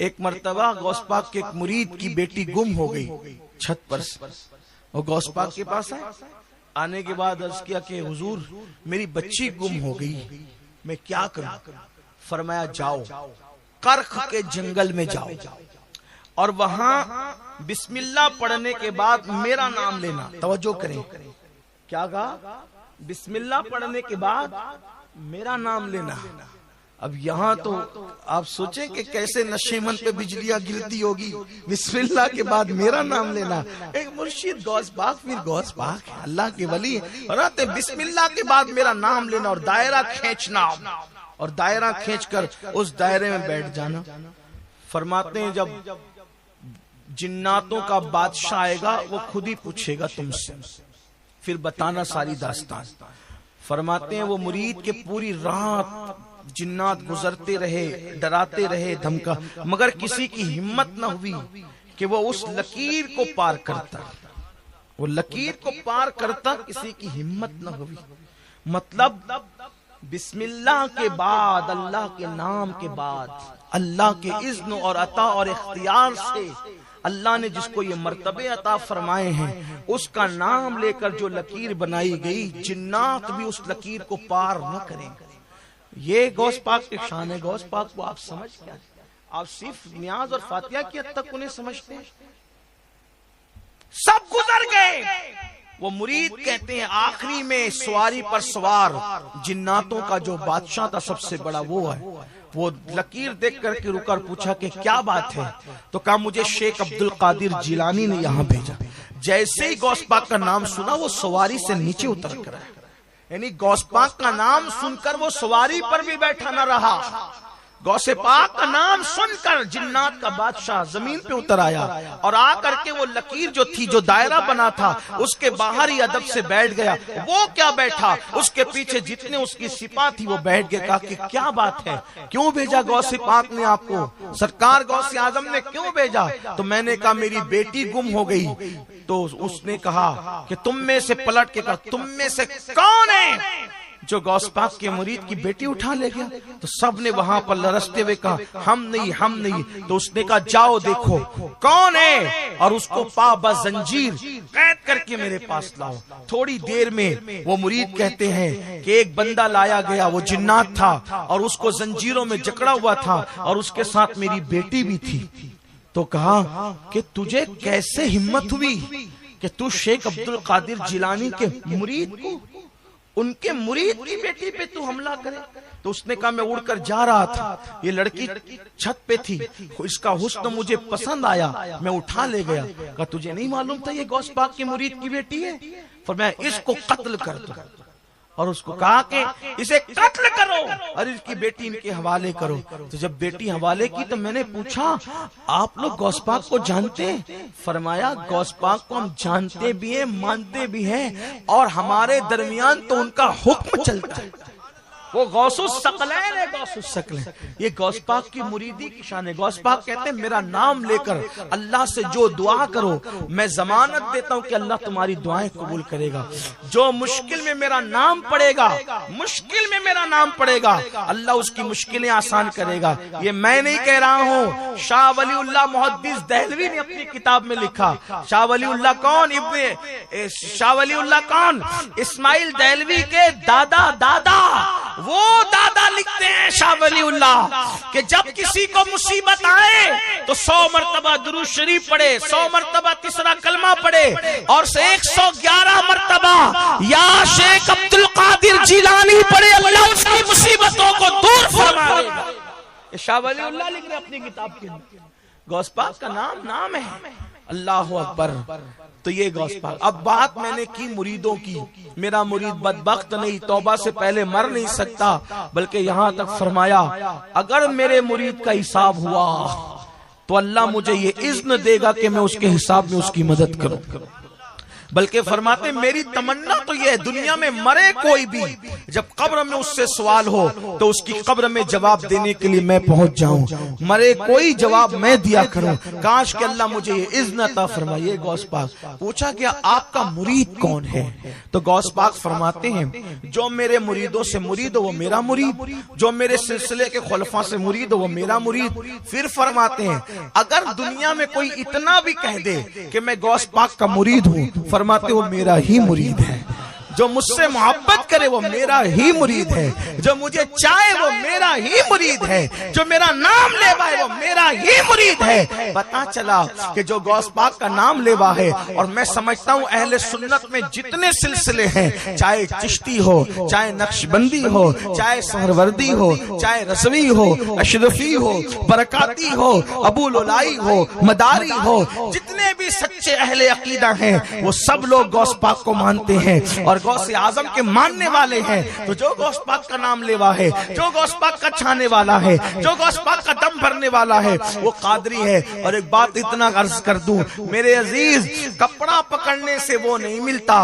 ایک مرتبہ غوث پاک کے ایک مرید کی بیٹی گم ہو گئی چھت پر سے، وہ غوث پاک کے پاس آنے کے بعد عرض کیا کہ حضور میری بچی گم ہو گئی، میں کیا کروں؟ فرمایا جاؤ کرخ کے جنگل میں جاؤ اور وہاں بسم اللہ پڑھنے کے بعد میرا نام لینا۔ توجہ کریں، کیا کہا؟ بسم اللہ پڑھنے کے بعد میرا نام لینا۔ اب یہاں تو آپ سوچیں کہ کیسے نشیمن پہ بجلیاں گرتی ہوگی، بسم اللہ کے بعد میرا نام لینا۔ ایک مرشد غوث پاک، پھر غوث پاک اللہ کے ولی فرماتے بسم اللہ کے بعد میرا نام لینا اور دائرہ کھینچنا، اور دائرہ کھینچ کر اس دائرے میں بیٹھ جانا۔ فرماتے ہیں جب جناتوں کا بادشاہ آئے گا وہ خود ہی پوچھے گا تم سے، پھر بتانا ساری داستان۔ فرماتے ہیں وہ مرید کے پوری رات جنات گزرتے رہے، ڈراتے رہے، دھمکا، مگر کسی کی ہمت نہ ہوئی کہ وہ اس لکیر کو پار کرتا، وہ لکیر کو پار کرتا، کسی کی ہمت نہ ہوئی۔ مطلب بسم اللہ کے بعد، اللہ کے نام کے بعد، اللہ کے اذن اور عطا اور اختیار سے اللہ نے جس کو یہ مرتبے عطا فرمائے ہیں، اس کا نام لے کر جو لکیر بنائی گئی، جنات بھی اس لکیر کو پار نہ کریں۔ یہ غوث پاک کی شان ہے۔ غوث پاک کو آپ سمجھ کیا؟ آپ صرف نیاز اور فاتحہ کی حد تک انہیں سمجھتے ہیں؟ سب گزر گئے۔ وہ مرید کہتے ہیں آخری میں سواری پر سوار جناتوں کا جو بادشاہ تھا سب سے بڑا وہ ہے، وہ لکیر دیکھ کر کے رکا اور پوچھا کہ کیا بات ہے؟ تو کہا مجھے شیخ عبد القادر جیلانی نے یہاں بھیجا۔ جیسے ہی غوث پاک کا نام سنا وہ سواری سے نیچے اتر کر آیا، یعنی غوث پاک کا نام سن کر وہ سواری پر بھی بیٹھا نہ رہا، غوث پاک کا نام سن کر جنات کا بادشاہ زمین پہ اتر آیا اور آ کر کے وہ لکیر جو تھی، جو دائرہ بنا تھا، اس کے باہر ہی ادب سے بیٹھ گیا۔ وہ کیا بیٹھا، اس کے پیچھے جتنے اس کی سپاہ تھی وہ بیٹھ گئے۔ کہا کہ کیا بات ہے، کیوں بھیجا غوث پاک نے آپ کو، سرکار غوث اعظم نے کیوں بھیجا؟ تو میں نے کہا میری بیٹی گم ہو گئی۔ تو اس نے کہا کہ تم میں سے، پلٹ کے کہا تم میں سے کون ہے جو غوث پاک کے مرید کی بیٹی اٹھا لے گیا؟ تو سب نے وہاں پر لرزتے ہوئے کہا ہم نہیں، ہم نہیں۔ تو اس نے کہا جاؤ دیکھو کون ہے اور اس کو پا بزنجیر قید کر کے میرے پاس لاؤ۔ تھوڑی دیر میں وہ مرید کہتے ہیں کہ ایک بندہ لایا گیا، وہ جنات تھا اور اس کو زنجیروں میں جکڑا ہوا تھا اور اس کے ساتھ میری بیٹی بھی تھی۔ تو کہا کہ تجھے کیسے ہمت ہوئی کہ تو شیخ عبد القادر جیلانی کے مرید کو، ان کے مرید کی بیٹی پہ تو حملہ کرے؟ تو اس نے کہا میں اڑ کر جا رہا تھا، یہ لڑکی چھت پہ تھی، اس کا حسن مجھے پسند آیا، میں اٹھا لے گیا۔ کہا تجھے نہیں معلوم تھا یہ غوث پاک کی مرید کی بیٹی ہے؟ فرمایا اس کو قتل کر دو، اور اس کو کہا کہ اسے قتل کرو اور اس کی بیٹی ان کے حوالے کرو۔ تو جب بیٹی حوالے کی تو میں نے پوچھا آپ لوگ غوث پاک کو جانتے ہیں؟ فرمایا غوث پاک کو ہم جانتے بھی ہیں، مانتے بھی ہیں، اور ہمارے درمیان تو ان کا حکم چلتا ہے۔ وہ غوث الثقلین ہے، غوث الثقلین۔ یہ غوث پاک کی مریدی کی شان ہے۔ غوث پاک کہتے ہیں میرا نام لے کر اللہ سے جو دعا کرو میں ضمانت دیتا ہوں کہ اللہ تمہاری دعائیں قبول کرے گا۔ جو مشکل میں میرا نام پڑے گا، مشکل میں میرا نام پڑے گا، اللہ اس کی مشکلیں آسان کرے گا۔ یہ میں نہیں کہہ رہا ہوں، شاہ ولی اللہ محدث دہلوی نے اپنی کتاب میں لکھا۔ شاہ ولی اللہ کون؟ شاہ ولی اللہ کون؟ اسماعیل دہلوی کے دادا وہ دادا لکھتے ہیں شاہ ولی اللہ کہ جب کسی کو مصیبت آئے تو 100 مرتبہ درود شریف پڑھے، 100 مرتبہ تیسرا کلمہ پڑھے، اور 111 مرتبہ یا شیخ عبد القادر جیلانی پڑھے، اللہ اس کی مصیبتوں کو دور فرمائے گا۔ یہ شاہ ولی اللہ لکھ رہے اپنی کتاب کے اندر۔ غوث پاک کا نام ہے، اللہ اکبر۔ تو یہ غوث پاک۔ اب بات میں نے کی مریدوں کی، میرا مرید بدبخت نہیں، توبہ سے پہلے مر نہیں سکتا، بلکہ یہاں تک فرمایا اگر میرے مرید کا حساب ہوا تو اللہ مجھے یہ اذن دے گا کہ میں اس کے حساب میں اس کی مدد کروں۔ بلکہ فرماتے میری تمنا تو یہ ہے دنیا میں مرے کوئی بھی، جب قبر میں اس سے سوال ہو تو اس کی قبر میں جواب دینے کے لیے میں پہنچ جاؤں، مرے کوئی جواب میں دیا کروں، کاش کہ اللہ مجھے یہ اذن عطا فرمائے۔ غوث پاک پوچھا کہ آپ کا مرید کون ہے؟ تو غوث پاک فرماتے ہیں جو میرے مریدوں سے مرید ہو وہ میرا مرید، جو میرے سلسلے کے خلفاء سے مرید ہو وہ میرا مرید۔ پھر فرماتے ہیں اگر دنیا میں کوئی اتنا بھی کہہ دے کہ میں غوث پاک کا مرید ہوں، فرماتے وہ میرا ہی مرید ہے، جو مجھ سے محبت کرے وہ میرا ہی مرید ہے، جو مجھے چاہے وہ میرا ہی مرید ہے، جو میرا نام لیوا ہے وہ میرا ہی مرید ہے۔ پتا چلا کہ جو غوث پاک کا نام لیوا ہے، اور میں سمجھتا ہوں اہل سنت میں جتنے سلسلے ہیں، چاہے چشتی ہو، چاہے نقشبندی ہو، چاہے سہروردی ہو، چاہے رضوی ہو، اشرفی ہو، برکاتی ہو، ابو لولائی ہو، مداری ہو، جتنے بھی سچے اہل عقیدہ ہیں وہ سب لوگ غوث پاک کو مانتے ہیں اور غوث اعظم کے ماننے والے ہیں۔ تو جو غوث پاک کا نام لیوا ہے، جو غوث پاک کا چھانے والا ہے، جو غوث پاک کا دم بھرنے والا ہے، وہ قادری ہے۔ اور ایک بات اتنا عرض کر دوں میرے عزیز، کپڑا پکڑنے سے وہ نہیں ملتا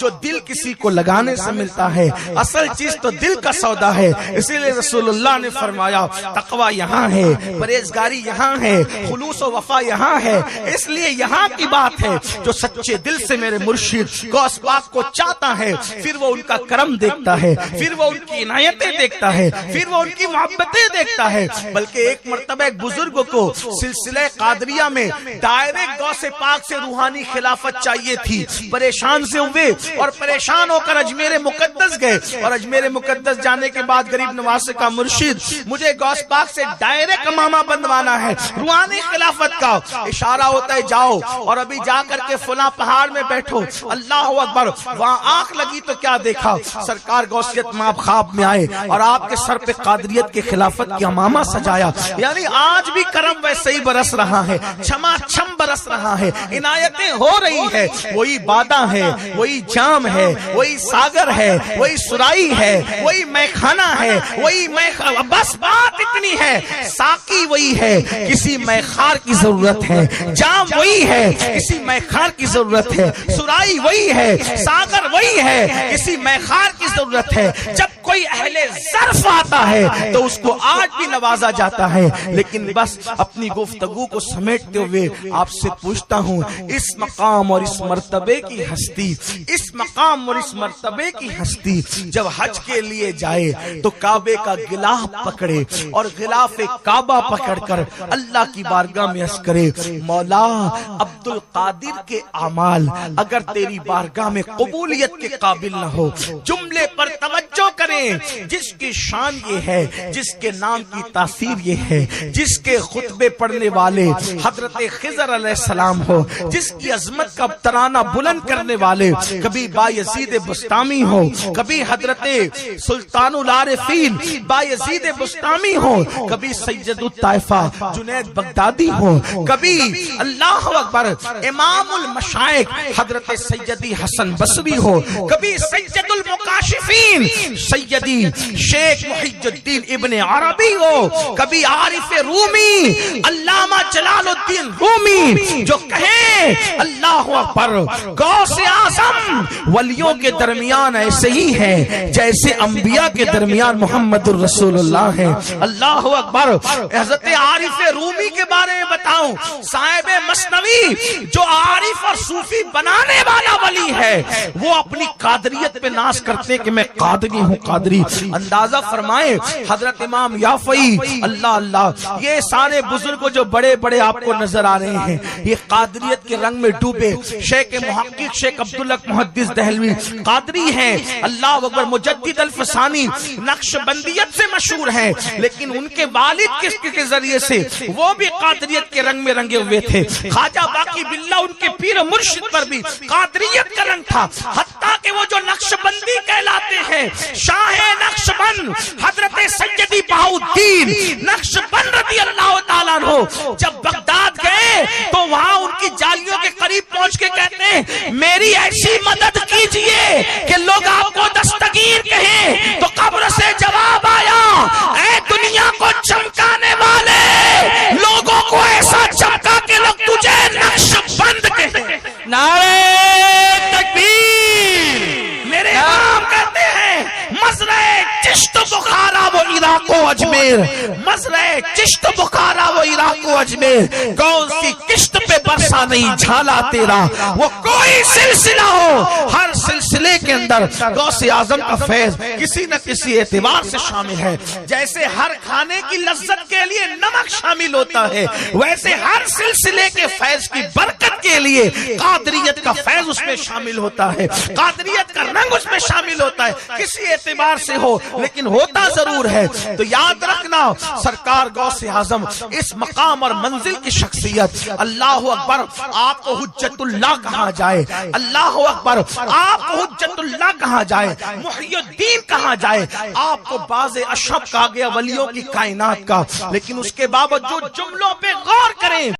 جو دل کسی کو لگانے سے ملتا ہے، اصل چیز تو دل کا سودا ہے۔ اسی لیے رسول اللہ نے فرمایا تقوی یہاں ہے، پرہیزگاری یہاں ہے، خلوص و وفا یہاں ہے۔ اس لیے یہاں کی بات ہے جو سچے دل سے میرے مرشد غوث پاک کو چاہتا ہے، پھر وہ ان کا کرم دیکھتا ہے، پھر وہ ان کی عنایتیں دیکھتا ہے، پھر وہ ان کی محبتیں دیکھتا ہے۔ بلکہ ایک مرتبہ ایک بزرگ کو سلسلہ قادریہ میں ڈائریکٹ غوث پاک سے روحانی خلافت چاہیے تھی، پریشان سے ہوئے اور پریشان ہو کر اجمیر مقدس گئے، اور اجمیر مقدس جانے کے بعد غریب نواز سے کہا مرشد مجھے غوث پاک سے ڈائریکٹ امامہ بندوانا ہے روحانی خلافت کا۔ اشارہ ہوتا ہے جاؤ اور ابھی جا کر کے فلاں پہاڑ میں بیٹھو، اللہ اکبر۔ وہاں آنکھ لگی تو کیا دیکھا، سرکار غوثیت ماب خواب میں آئے اور آپ کے سر پہ قادریت کے خلافت کی امامہ سجایا۔ یعنی آج بھی کرم ویسے ہی برس رہا ہے، چھما چھم برس رہا ہے، عنایتیں ہو رہی ہے، وہی بادہ ہے، وہی جام ہے، وہی ساگر ہے، وہی سرائی ہے، وہی میخانہ ہے، وہی بس بات اتنی ہے، ساقی وہی ہے، کسی میخار کی ضرورت ہے، جام وہی ہے، کسی میخار کی ضرورت ہے، سرائی وہی ہے، ساگر وہی ہے، کسی میخار کی ضرورت ہے۔ جب کوئی اہل ظرف آتا ہے تو اس کو آج بھی نوازا جاتا ہے۔ لیکن بس اپنی گفتگو کو سمیٹتے ہوئے آپ سے پوچھتا ہوں، اس مقام اور اس مرتبے کی ہستی، اس مقام اور اس مرتبے کی ہستی جب حج کے لیے جائے تو کعبے کا غلاف پکڑے اور غلاف کعبہ پکڑ کر اللہ کی بارگاہ میں عرض کرے مولا عبد القادر کے اعمال اگر تیری بارگاہ میں قبولیت کے قابل نہ ہو، جملے پر توجہ کریں، جس کی شان یہ ہے، جس کے نام کی تاثیر یہ ہے، جس کے خطبے پڑھنے والے حضرت خضر علیہ السلام ہو، جس کی عظمت کا ترانہ بلند کرنے والے کبھی بایزید بستامی ہو، کبھی حضرت سلطان العارفین بایزید بستامی ہو، کبھی سید الطائفہ جنید بغدادی ہو، کبھی اللہ اکبر امام المشائخ حضرت سیدی حسن بصری ہو، کبھی سید المکاشفین سیدی شیخ محی الدین ابن عربی ہو، کبھی عارف رومی علامہ جلال الدین رومی جو کہیں اللہ اکبر غوث اعظم ولیوں کے درمیان ایسے ہی ہیں جیسے انبیاء کے درمیان محمد الرسول اللہ ہیں۔ اللہ اکبر۔ حضرت عارف رومی کے بارے میں بتاؤں، صاحب مثنوی جو عارف اور صوفی بنانے والا ولی ہے، وہ اپنی قادریت پہ ناز کرتے کہ میں قادری ہوں، قادری۔ اندازہ فرمائیں حضرت امام یافعی اللہ اللہ، یہ سارے بزرگ جو بڑے بڑے آپ کو نظر آ رہے ہیں یہ قادریت کے رنگ میں ڈوبے۔ شیخ محقق شیخ عبداللہ محدث دہلوی قادری ہیں، اللہ اکبر، مجدد الفسانی نقشبندیت سے مشہور ہیں، لیکن ان کے والد کے ذریعے سے وہ بھی قادریت کے رنگ میں رنگے ہوئے تھے۔ خواجہ باقی باللہ ان کے پیر مرشد پر بھی قادریت کا رنگ تھا، حتیٰ کہ وہ جو نقشبندی کہلاتے ہیں، شاہ نقشبند حضرت سیدی بہاؤالدین نقشبند رضی اللہ تعالیٰ عنہ جب بغداد گئے تو وہاں ان کی جالیوں کے قریب پہنچ کے کہتے ہیں میری ایسی مدد کیجئے کہ لوگ آپ کو دستگیر کہیں۔ تو قبر سے جواب آیا، اے دنیا کو چمکانے والے، لوگوں کو ایسا چمکا کہ لوگ تجھے نقشبند کہیں۔ نعرہ اجمیر، مزرعے چشت بخارا و عراق و اجمیر، کون سی کشت پہ برسا نہیں جھالا تیرا، وہ کوئی سلسلہ ہو ہر سلسلے کے اندر غوث اعظم کا فیض کسی نہ کسی اعتبار سے شامل ہے۔ جیسے ہر کھانے کی لذت کے لیے نمک شامل ہوتا ہے، ویسے ہر سلسلے کے فیض کی برکت کے لیے قادریت کا فیض اس میں شامل ہوتا ہے، قادریت کا رنگ اس میں شامل ہوتا ہے، کسی اعتبار سے ہو لیکن ہوتا ضرور ہے۔ تو یاد رکھنا سرکار غوث اعظم اس مقام اور منزل کی شخصیت، اللہ اکبر، آپ کو حجت اللہ کہا جائے، اللہ اکبر، آپ کو حجت اللہ کہا جائے، محی الدین کہا جائے، آپ کو باز اشرف کہا گیا ولیوں کی کائنات کا، لیکن اس کے باوجود جملوں پہ غور کریں۔